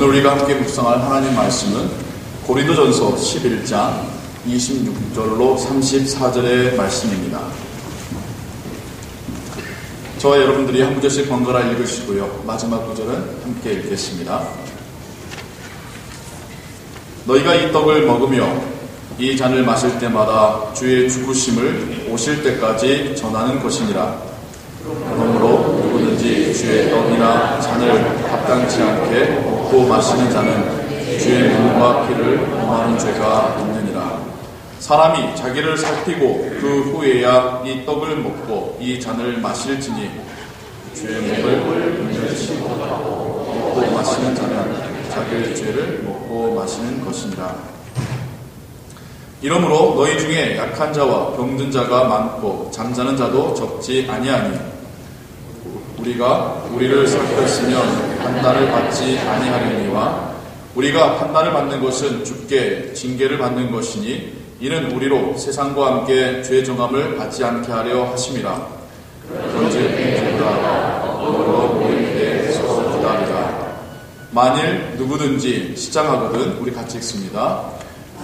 오늘 우리가 함께 묵상할 하나님 말씀은 고린도전서 11장 26절로 34절의 말씀입니다. 저와 여러분들이 한 구절씩 번갈아 읽으시고요. 마지막 구절은 함께 읽겠습니다. 너희가 이 떡을 먹으며 이 잔을 마실 때마다 주의 죽으심을 오실 때까지 전하는 것이니라. 그러므로 누구든지 주의 떡이나 잔을 합당치 않게 먹고 마시는 자는 주의 몸과 피를 범하는 죄가 있느니라. 사람이 자기를 살피고 그 후에야 이 떡을 먹고 이 잔을 마실지니 주의 몸을 분별치 못하고 먹고 마시는 자는 자기의 죄를 먹고 마시는 것이니라. 이러므로 너희 중에 약한 자와 병든 자가 많고 잠자는 자도 적지 아니하니 우리가 우리를 살폈으면 판단을 받지 아니하려니와 우리가 판단을 받는 것은 주께 징계를 받는 것이니 이는 우리로 세상과 함께 죄 정함을 받지 않게 하려 하심이라. 그런즉 누구라 너로 모일 때 서로 기다리라. 만일 누구든지 시장하거든, 우리 같이 읽습니다.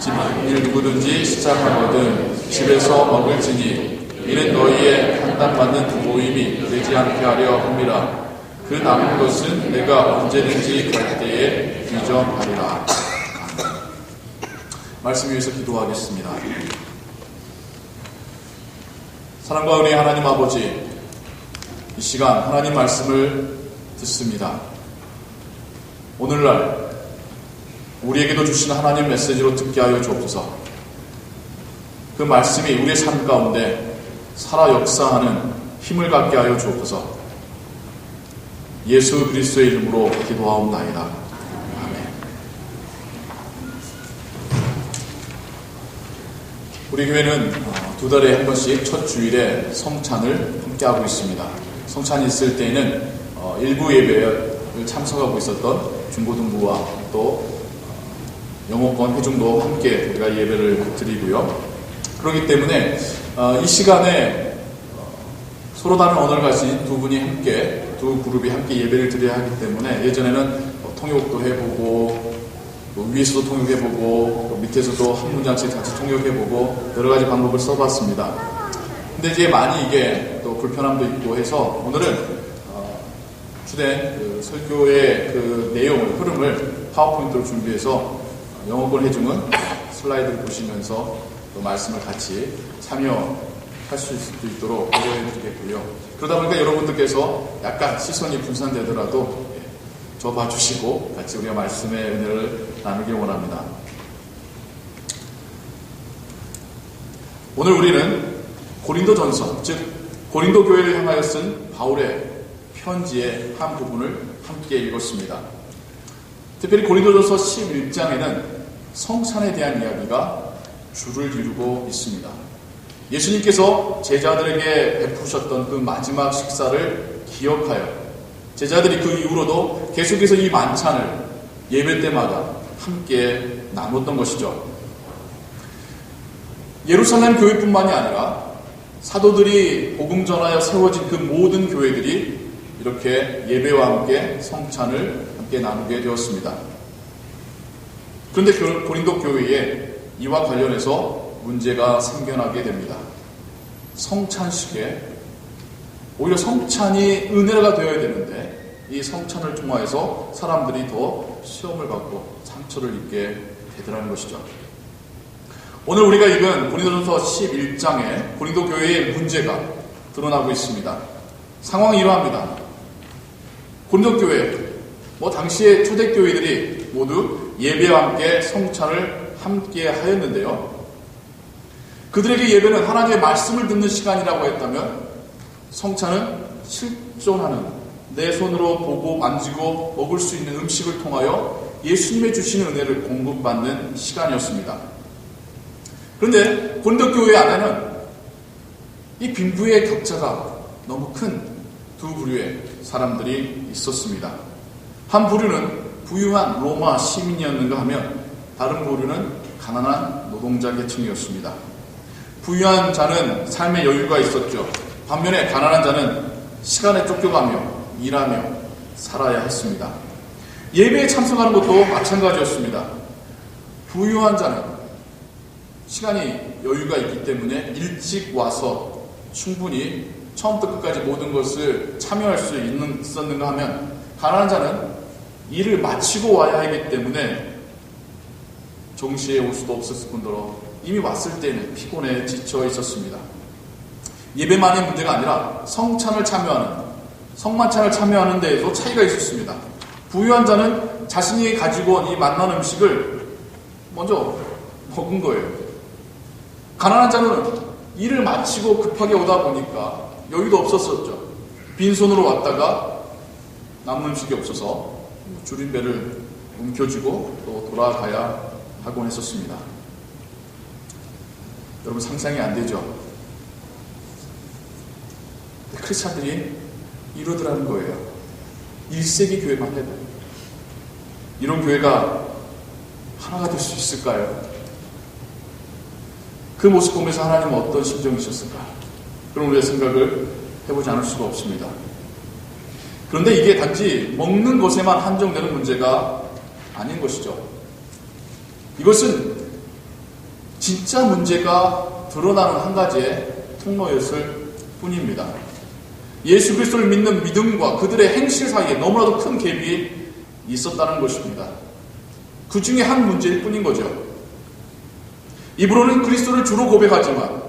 만일 누구든지 시장하거든 집에서 먹을지니 이는 너희의 판단받는 모임이 되지 않게 하려 함이라. 그 남은 것은 내가 언제든지 갈 때에 뒤정하리라. 말씀 위해서 기도하겠습니다. 사랑과 은혜의 하나님 아버지, 이 시간 하나님 말씀을 듣습니다. 오늘날 우리에게도 주신 하나님 메시지로 듣게 하여 주옵소서. 그 말씀이 우리의 삶 가운데 살아 역사하는 힘을 갖게 하여 주옵소서. 예수 그리스도의 이름으로 기도하옵나이다. 아멘. 우리 교회는 두 달에 한 번씩 첫 주일에 성찬을 함께하고 있습니다. 성찬이 있을 때에는 일부 예배를 참석하고 있었던 중고등부와 또 영어권 회중도 함께 우리가 예배를 드리고요. 그렇기 때문에 이 시간에 서로 다른 언어를 가진 두 분이 함께, 두 그룹이 함께 예배를 드려야 하기 때문에 예전에는 통역도 해보고 위에서도 통역해보고 밑에서도 한 문장씩 같이 통역해보고 여러 가지 방법을 써봤습니다. 근데 이제 많이 이게 또 불편함도 있고 해서 오늘은 주된 그 설교의 그 내용을, 흐름을 파워포인트로 준비해서 영어권 회중은 슬라이드를 보시면서 또 말씀을 같이 참여할 수 있도록 고려해 드리겠고요. 그러다 보니까 여러분들께서 약간 시선이 분산되더라도 저 봐주시고 같이 우리가 말씀의 은혜를 나누길 원합니다. 오늘 우리는 고린도전서, 즉 고린도 교회를 향하여 쓴 바울의 편지의 한 부분을 함께 읽었습니다. 특별히 고린도전서 11장에는 성찬에 대한 이야기가 줄을 이루고 있습니다. 예수님께서 제자들에게 베푸셨던 그 마지막 식사를 기억하여 제자들이 그 이후로도 계속해서 이 만찬을 예배 때마다 함께 나눴던 것이죠. 예루살렘 교회뿐만이 아니라 사도들이 복음 전하여 세워진 그 모든 교회들이 이렇게 예배와 함께 성찬을 함께 나누게 되었습니다. 그런데 고린도 교회에 이와 관련해서 문제가 생겨나게 됩니다. 성찬식에 오히려 성찬이 은혜가 되어야 되는데 이 성찬을 통하여서 사람들이 더 시험을 받고 상처를 입게 되더라는 것이죠. 오늘 우리가 읽은 고린도전서 11장에 고린도 교회의 문제가 드러나고 있습니다. 상황이 이러합니다. 고린도 교회, 당시의 초대교회들이 모두 예배와 함께 성찬을 함께 하였는데요. 그들에게 예배는 하나님의 말씀을 듣는 시간이라고 했다면 성찬은 실존하는, 내 손으로 보고 만지고 먹을 수 있는 음식을 통하여 예수님의 주시는 은혜를 공급받는 시간이었습니다. 그런데 고린도 교회 안에는 이 빈부의 격차가 너무 큰 두 부류의 사람들이 있었습니다. 한 부류는 부유한 로마 시민이었는가 하면 다른 부류는 가난한 노동자 계층이었습니다. 부유한 자는 삶의 여유가 있었죠. 반면에 가난한 자는 시간에 쫓겨가며 일하며 살아야 했습니다. 예배에 참석하는 것도 마찬가지였습니다. 부유한 자는 시간이 여유가 있기 때문에 일찍 와서 충분히 처음부터 끝까지 모든 것을 참여할 수 있었는가 하면, 가난한 자는 일을 마치고 와야 하기 때문에 정시에 올 수도 없었을 뿐더러 이미 왔을 때는 피곤해 지쳐 있었습니다. 예배만의 문제가 아니라 성찬을 참여하는 데에도 차이가 있었습니다. 부유한 자는 자신이 가지고 온 이 만난 음식을 먼저 먹은 거예요. 가난한 자는 일을 마치고 급하게 오다 보니까 여유도 없었었죠. 빈손으로 왔다가 남는 음식이 없어서 줄임배를 움켜쥐고 또 돌아가야 하곤 했었습니다. 여러분, 상상이 안 되죠? 크리스찬들이 이러더라는 거예요. 1세기 교회만 해도 이런 교회가 하나가 될 수 있을까요? 그 모습 보면서 하나님은 어떤 심정이셨을까? 그런 우리의 생각을 해보지 않을 수가 없습니다. 그런데 이게 단지 먹는 것에만 한정되는 문제가 아닌 것이죠. 이것은 진짜 문제가 드러나는 한 가지의 통로였을 뿐입니다. 예수 그리스도를 믿는 믿음과 그들의 행실 사이에 너무나도 큰 갭이 있었다는 것입니다. 그 중에 한 문제일 뿐인 거죠. 입으로는 그리스도를 주로 고백하지만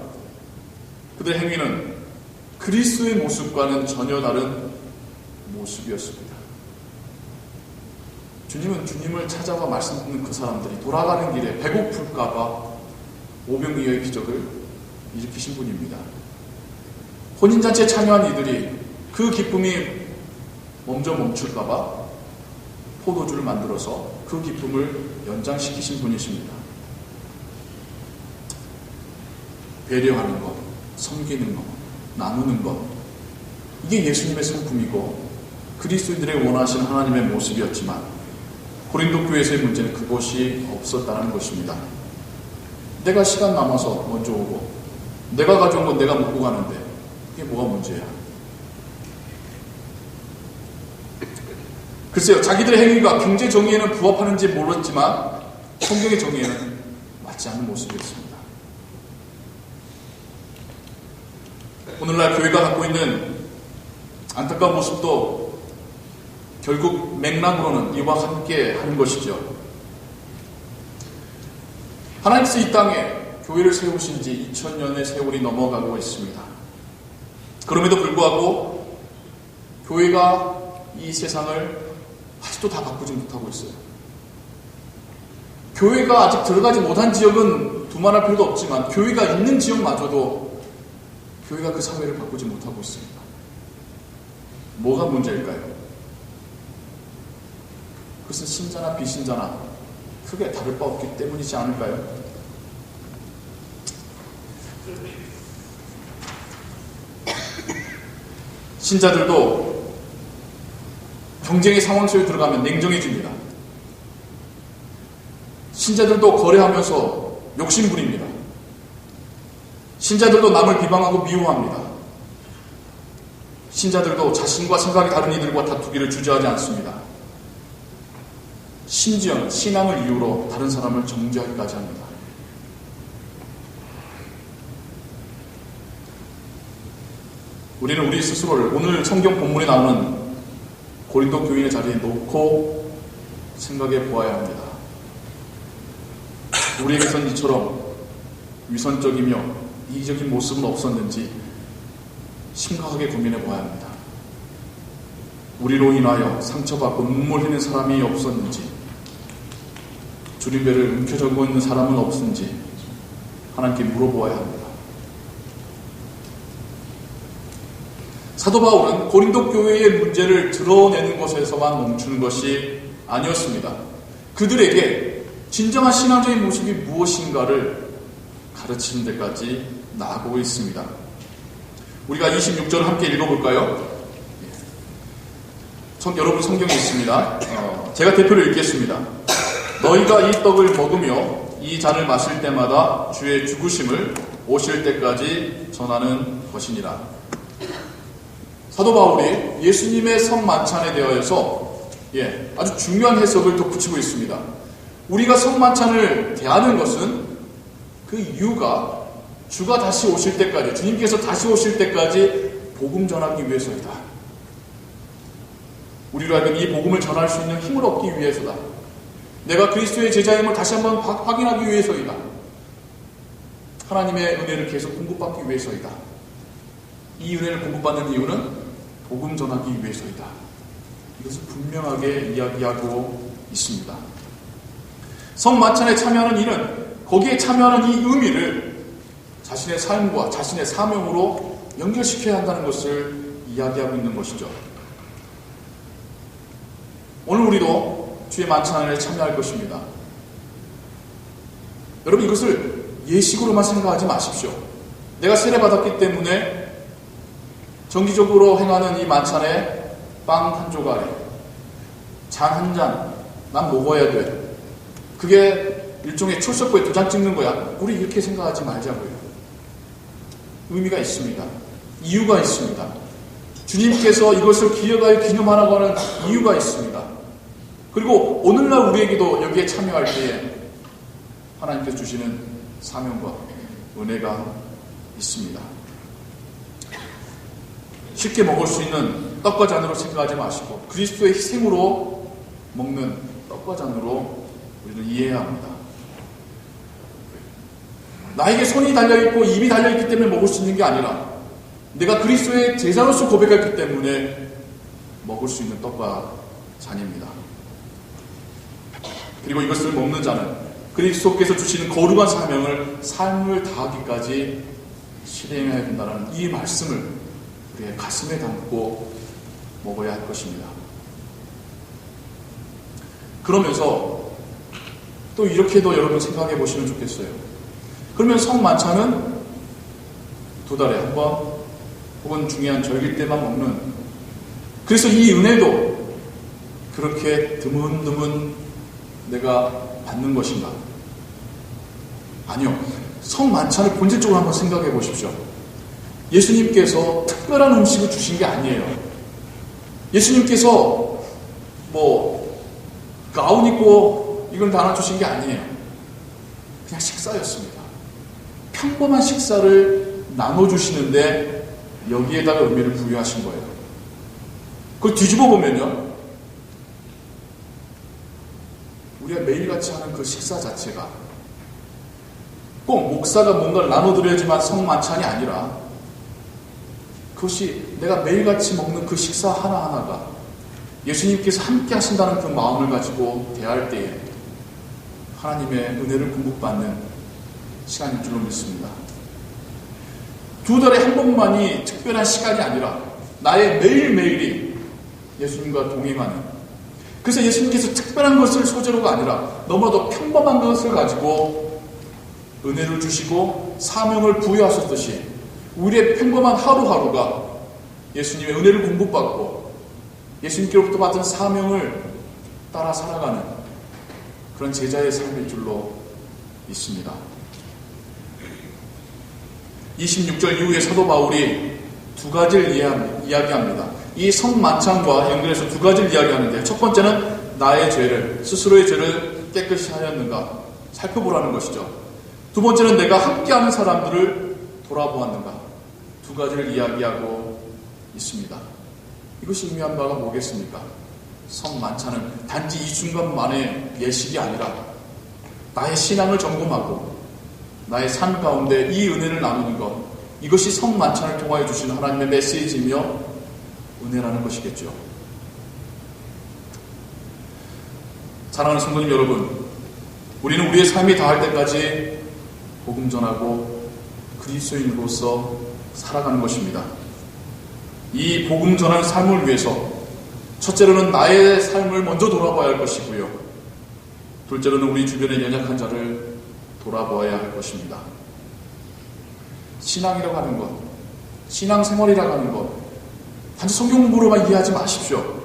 그들의 행위는 그리스도의 모습과는 전혀 다른 모습이었습니다. 주님은 주님을 찾아와 말씀 듣는 그 사람들이 돌아가는 길에 배고플까봐 오병이어의 기적을 일으키신 분입니다. 혼인잔치에 참여한 이들이 그 기쁨이 먼저 멈출까봐 포도주를 만들어서 그 기쁨을 연장시키신 분이십니다. 배려하는 것, 섬기는 것, 나누는 것, 이게 예수님의 성품이고 그리스도인들의 원하시는 하나님의 모습이었지만 고린도 교회에서의 문제는 그것이 없었다는 것입니다. 내가 시간 남아서 먼저 오고 내가 가져온 건 내가 먹고 가는데 그게 뭐가 문제야? 글쎄요, 자기들의 행위가 경제 정의에는 부합하는지 모르지만 성경의 정의에는 맞지 않는 모습이었습니다. 오늘날 교회가 갖고 있는 안타까운 모습도 결국 맥락으로는 이와 함께 하는 것이죠. 하나님께서 이 땅에 교회를 세우신 지 2000년의 세월이 넘어가고 있습니다. 그럼에도 불구하고 교회가 이 세상을 아직도 다 바꾸지 못하고 있어요. 교회가 아직 들어가지 못한 지역은 두말할 필요도 없지만 교회가 있는 지역마저도 교회가 그 사회를 바꾸지 못하고 있습니다. 뭐가 문제일까요? 그것은 신자나 비신자나 크게 다를 바 없기 때문이지 않을까요? 신자들도 경쟁의 상황 속에 들어가면 냉정해집니다. 신자들도 거래하면서 욕심부립니다. 신자들도 남을 비방하고 미워합니다. 신자들도 자신과 생각이 다른 이들과 다투기를 주저하지 않습니다. 심지어는 신앙을 이유로 다른 사람을 정죄하기까지 합니다. 우리는 우리 스스로를 오늘 성경 본문에 나오는 고린도 교인의 자리에 놓고 생각해 보아야 합니다. 우리에게선 이처럼 위선적이며 이기적인 모습은 없었는지 심각하게 고민해 보아야 합니다. 우리로 인하여 상처받고 눈물 흘리는 사람이 없었는지, 줄임배를 움켜쥐고 있는 사람은 없는지 하나님께 물어보아야 합니다. 사도 바울은 고린도 교회의 문제를 드러내는 것에서만 멈추는 것이 아니었습니다. 그들에게 진정한 신앙적인 모습이 무엇인가를 가르치는 데까지 나아가고 있습니다. 우리가 26절을 함께 읽어볼까요? 여러분 성경에 있습니다. 제가 대표로 읽겠습니다. 너희가 이 떡을 먹으며 이 잔을 마실 때마다 주의 죽으심을 오실 때까지 전하는 것이니라. 사도 바울이 예수님의 성만찬에 대하여서 아주 중요한 해석을 덧붙이고 있습니다. 우리가 성만찬을 대하는 것은 그 이유가 주가 다시 오실 때까지, 주님께서 다시 오실 때까지 복음 전하기 위해서이다. 우리로 하여금 이 복음을 전할 수 있는 힘을 얻기 위해서다. 내가 그리스도의 제자임을 다시 한번 확인하기 위해서이다. 하나님의 은혜를 계속 공급받기 위해서이다. 이 은혜를 공급받는 이유는 복음 전하기 위해서이다. 이것을 분명하게 이야기하고 있습니다. 성만찬에 참여하는 이는 거기에 참여하는 이 의미를 자신의 삶과 자신의 사명으로 연결시켜야 한다는 것을 이야기하고 있는 것이죠. 오늘 우리도 주의 만찬에 참여할 것입니다. 여러분, 이것을 예식으로만 생각하지 마십시오. 내가 세례받았기 때문에 정기적으로 행하는 이 만찬에 빵 한 조각에 잔 한 잔 난 먹어야 돼. 그게 일종의 출석부에 도장 찍는 거야. 우리 이렇게 생각하지 말자고요. 의미가 있습니다. 이유가 있습니다. 주님께서 이것을 기억하여 기념하라고 하는 이유가 있습니다. 그리고 오늘날 우리에게도 여기에 참여할 때에 하나님께서 주시는 사명과 은혜가 있습니다. 쉽게 먹을 수 있는 떡과 잔으로 생각하지 마시고 그리스도의 희생으로 먹는 떡과 잔으로 우리는 이해해야 합니다. 나에게 손이 달려있고 입이 달려있기 때문에 먹을 수 있는 게 아니라 내가 그리스도의 제자로서 고백했기 때문에 먹을 수 있는 떡과 잔입니다. 그리고 이것을 먹는 자는 그리스도께서 주시는 거룩한 사명을 삶을 다하기까지 실행해야 된다는 이 말씀을 우리의 가슴에 담고 먹어야 할 것입니다. 그러면서 또 이렇게도 여러분 생각해 보시면 좋겠어요. 그러면 성만찬은 2달에 한 번 혹은 중요한 절기 때만 먹는, 그래서 이 은혜도 그렇게 드문드문 내가 받는 것인가? 아니요. 성만찬을 본질적으로 한번 생각해 보십시오. 예수님께서 특별한 음식을 주신 게 아니에요. 예수님께서 가운 입고 이걸 다 하나 주신 게 아니에요. 그냥 식사였습니다. 평범한 식사를 나눠주시는데 여기에다가 의미를 부여하신 거예요. 그걸 뒤집어 보면요, 우리가 매일같이 하는 그 식사 자체가 꼭 목사가 뭔가를 나눠드려야지만 성만찬이 아니라 그것이 내가 매일같이 먹는 그 식사 하나하나가 예수님께서 함께 하신다는 그 마음을 가지고 대할 때에 하나님의 은혜를 공급받는 시간일 줄로 믿습니다. 2달에 한 번만이 특별한 시간이 아니라 나의 매일매일이 예수님과 동행하는, 그래서 예수님께서 특별한 것을 소재로가 아니라 너무나도 평범한 것을 가지고 은혜를 주시고 사명을 부여하셨듯이 우리의 평범한 하루하루가 예수님의 은혜를 공급받고 예수님께로부터 받은 사명을 따라 살아가는 그런 제자의 삶일 줄로 믿습니다. 26절 이후에 사도 바울이 2가지를 이야기합니다. 이 성만찬과 연결해서 2가지를 이야기하는데요. 첫 번째는 나의 죄를, 스스로의 죄를 깨끗이 하였는가 살펴보라는 것이죠. 2번째는 내가 함께하는 사람들을 돌아보았는가. 2가지를 이야기하고 있습니다. 이것이 의미한 바가 뭐겠습니까? 성만찬은 단지 이 순간만의 예식이 아니라 나의 신앙을 점검하고 나의 삶 가운데 이 은혜를 나누는 것, 이것이 성만찬을 통하여 주시는 하나님의 메시지이며 은혜라는 것이겠죠. 사랑하는 성도님 여러분, 우리는 우리의 삶이 다할 때까지 복음 전하고 그리스도인으로서 살아가는 것입니다. 이 복음 전하는 삶을 위해서 첫째로는 나의 삶을 먼저 돌아봐야 할 것이고요. 둘째로는 우리 주변의 연약한 자를 돌아보아야 할 것입니다. 신앙이라고 하는 것, 신앙생활이라고 하는 것, 단지 성경 공부로만 이해하지 마십시오.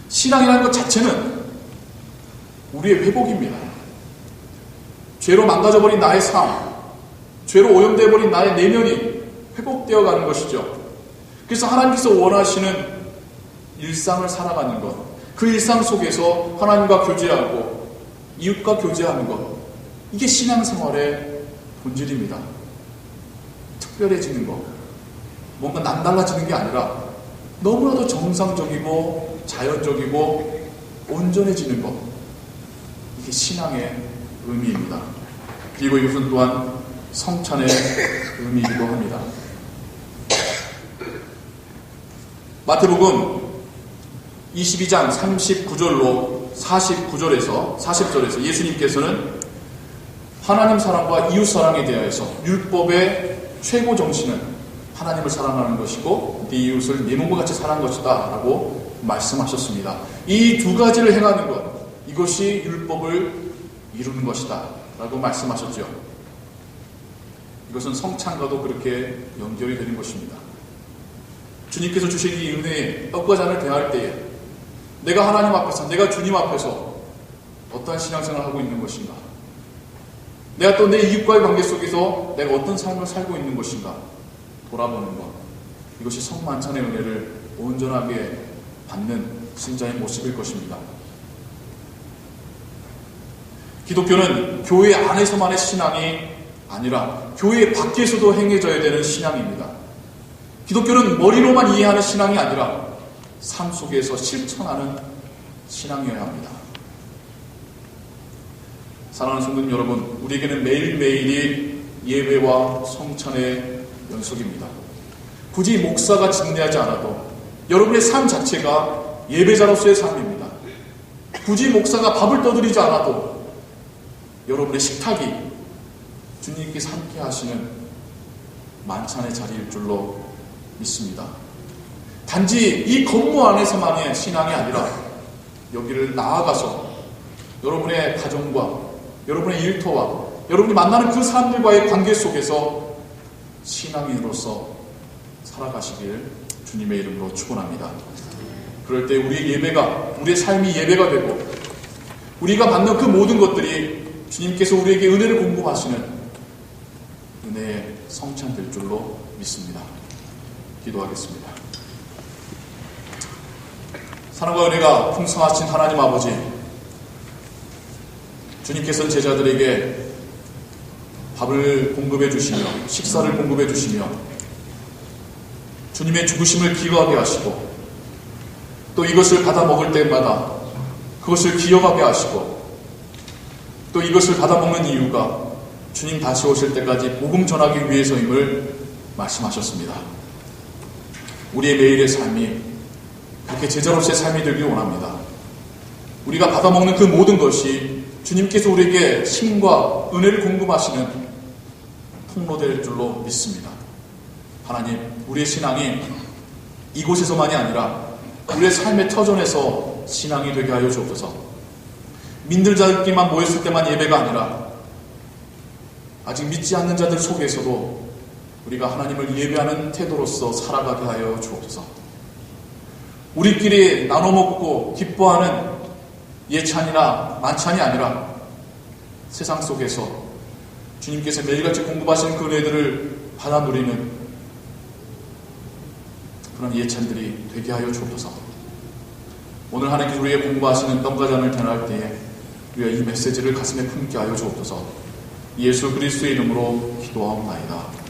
신앙이라는 것 자체는 우리의 회복입니다. 죄로 망가져버린 나의 삶, 죄로 오염되어버린 나의 내면이 회복되어 가는 것이죠. 그래서 하나님께서 원하시는 일상을 살아가는 것, 그 일상 속에서 하나님과 교제하고 이웃과 교제하는 것, 이게 신앙생활의 본질입니다. 특별해지는 것, 뭔가 남달라지는 게 아니라 너무나도 정상적이고 자연적이고 온전해지는 것, 이게 신앙의 의미입니다. 그리고 이것은 또한 성찬의 의미이기도 합니다. 마태복음 22장 39절로 40절에서 예수님께서는 하나님 사랑과 이웃 사랑에 대하여서 율법의 최고 정신은 하나님을 사랑하는 것이고 네 이웃을 네 몸과 같이 사랑하는 것이다 라고 말씀하셨습니다. 이 두 가지를 행하는 것, 이것이 율법을 이루는 것이다 라고 말씀하셨죠. 이것은 성찬과도 그렇게 연결이 되는 것입니다. 주님께서 주신 이 은혜의 떡과 잔을 대할 때에 내가 하나님 앞에서, 내가 주님 앞에서 어떠한 신앙생활을 하고 있는 것인가, 내가 또 내 이웃과의 관계 속에서 내가 어떤 삶을 살고 있는 것인가 돌아보는 것, 이것이 성만찬의 은혜를 온전하게 받는 신자의 모습일 것입니다. 기독교는 교회 안에서만의 신앙이 아니라 교회 밖에서도 행해져야 되는 신앙입니다. 기독교는 머리로만 이해하는 신앙이 아니라 삶 속에서 실천하는 신앙이어야 합니다. 사랑하는 성도님 여러분, 우리에게는 매일매일이 예배와 성찬의 연속입니다. 굳이 목사가 증례하지 않아도 여러분의 삶 자체가 예배자로서의 삶입니다. 굳이 목사가 밥을 떠드리지 않아도 여러분의 식탁이 주님께서 함께 하시는 만찬의 자리일 줄로 믿습니다. 단지 이 건물 안에서만의 신앙이 아니라 여기를 나아가서 여러분의 가정과 여러분의 일터와 여러분이 만나는 그 사람들과의 관계 속에서 신앙인으로서 살아가시길 주님의 이름으로 축원합니다. 그럴 때 우리의 예배가, 우리의 삶이 예배가 되고 우리가 받는 그 모든 것들이 주님께서 우리에게 은혜를 공급하시는 은혜의 성찬 될 줄로 믿습니다. 기도하겠습니다. 사랑과 은혜가 풍성하신 하나님 아버지, 주님께서는 제자들에게 밥을 공급해 주시며 식사를 공급해 주시며 주님의 죽으심을 기억하게 하시고 또 이것을 받아 먹을 때마다 그것을 기억하게 하시고 또 이것을 받아 먹는 이유가 주님 다시 오실 때까지 복음 전하기 위해서임을 말씀하셨습니다. 우리의 매일의 삶이 그렇게 제자로서의 삶이 되길 원합니다. 우리가 받아먹는 그 모든 것이 주님께서 우리에게 힘과 은혜를 공급하시는 통로될 줄로 믿습니다. 하나님, 우리의 신앙이 이곳에서만이 아니라 우리의 삶의 터전에서 신앙이 되게 하여 주옵소서. 믿는 자들끼리만 모였을 때만 예배가 아니라 아직 믿지 않는 자들 속에서도 우리가 하나님을 예배하는 태도로서 살아가게 하여 주옵소서. 우리끼리 나눠 먹고 기뻐하는 예찬이나 만찬이 아니라 세상 속에서 주님께서 매일같이 공급하시는 그 은혜들을 받아 누리는 그런 예찬들이 되게 하여 주옵소서. 오늘 하나님께서 우리에게 공부하시는 떡과 잔을 전할 때에 우리가 이 메시지를 가슴에 품게 하여 주옵소서. 예수 그리스도의 이름으로 기도하옵나이다.